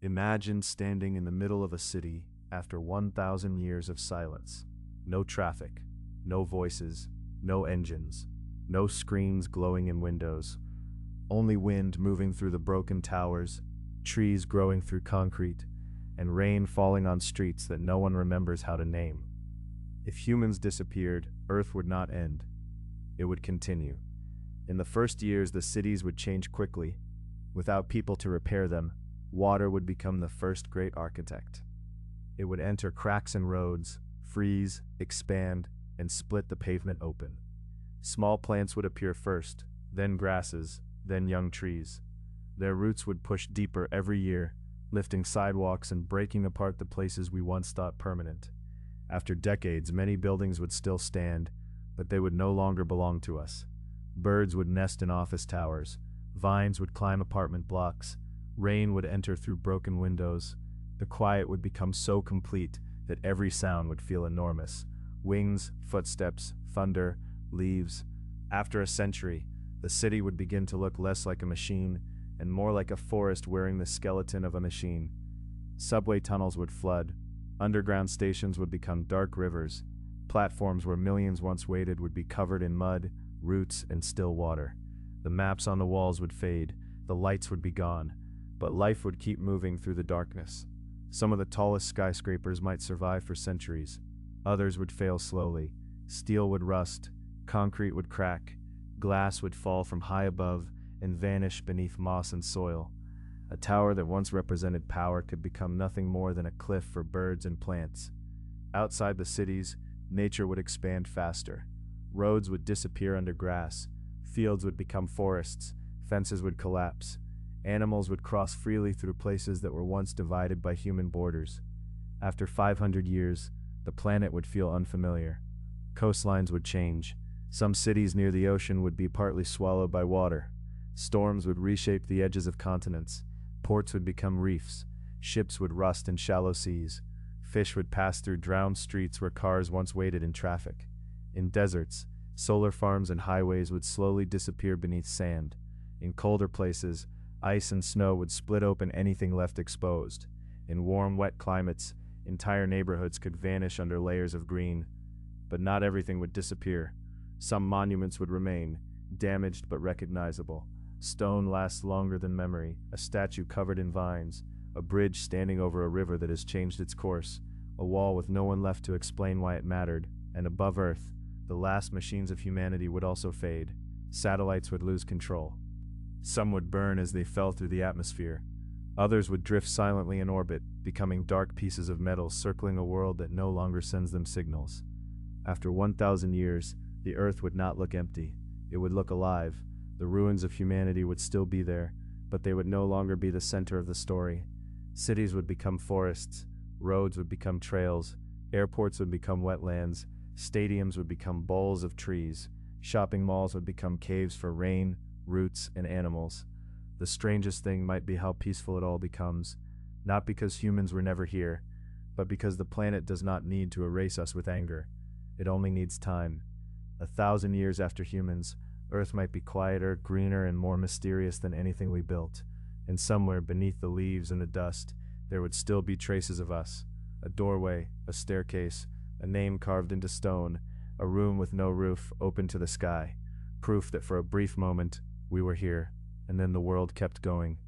Imagine standing in the middle of a city after 1,000 years of silence. No traffic, no voices, no engines, no screens glowing in windows. Only wind moving through the broken towers, trees growing through concrete, and rain falling on streets that no one remembers how to name. If humans disappeared, Earth would not end. It would continue. In the first years, the cities would change quickly. Without people to repair them, water would become the first great architect. It would enter cracks in roads, freeze, expand, and split the pavement open. Small plants would appear first, then grasses, then young trees. Their roots would push deeper every year, lifting sidewalks and breaking apart the places we once thought permanent. After decades, many buildings would still stand, but they would no longer belong to us. Birds would nest in office towers, vines would climb apartment blocks, rain would enter through broken windows. The quiet would become so complete that every sound would feel enormous. Wings, footsteps, thunder, leaves. After a century, the city would begin to look less like a machine and more like a forest wearing the skeleton of a machine. Subway tunnels would flood. Underground stations would become dark rivers. Platforms where millions once waited would be covered in mud, roots, and still water. The maps on the walls would fade. The lights would be gone. But life would keep moving through the darkness. Some of the tallest skyscrapers might survive for centuries. Others would fail slowly. Steel would rust. Concrete would crack. Glass would fall from high above and vanish beneath moss and soil. A tower that once represented power could become nothing more than a cliff for birds and plants. Outside the cities, nature would expand faster. Roads would disappear under grass. Fields would become forests. Fences would collapse. Animals would cross freely through places that were once divided by human borders. After 500 years, the planet would feel unfamiliar. Coastlines would change. Some cities near the ocean would be partly swallowed by water. Storms would reshape the edges of continents. Ports would become reefs. Ships would rust in shallow seas. Fish would pass through drowned streets where cars once waited in traffic. In deserts, solar farms and highways would slowly disappear beneath sand. In colder places, ice and snow would split open anything left exposed. In warm, wet climates, entire neighborhoods could vanish under layers of green. But not everything would disappear. Some monuments would remain, damaged but recognizable. Stone lasts longer than memory, a statue covered in vines, a bridge standing over a river that has changed its course, a wall with no one left to explain why it mattered, and above Earth, the last machines of humanity would also fade. Satellites would lose control. Some would burn as they fell through the atmosphere. Others would drift silently in orbit, becoming dark pieces of metal circling a world that no longer sends them signals. After 1,000 years, the Earth would not look empty. It would look alive. The ruins of humanity would still be there, but they would no longer be the center of the story. Cities would become forests, roads would become trails, airports would become wetlands, stadiums would become bowls of trees, shopping malls would become caves for rain, roots, and animals. The strangest thing might be how peaceful it all becomes, not because humans were never here, but because the planet does not need to erase us with anger. It only needs time. 1,000 years after humans, Earth might be quieter, greener, and more mysterious than anything we built. And somewhere beneath the leaves and the dust, there would still be traces of us. A doorway, a staircase, a name carved into stone, a room with no roof open to the sky. Proof that for a brief moment, we were here, and then the world kept going.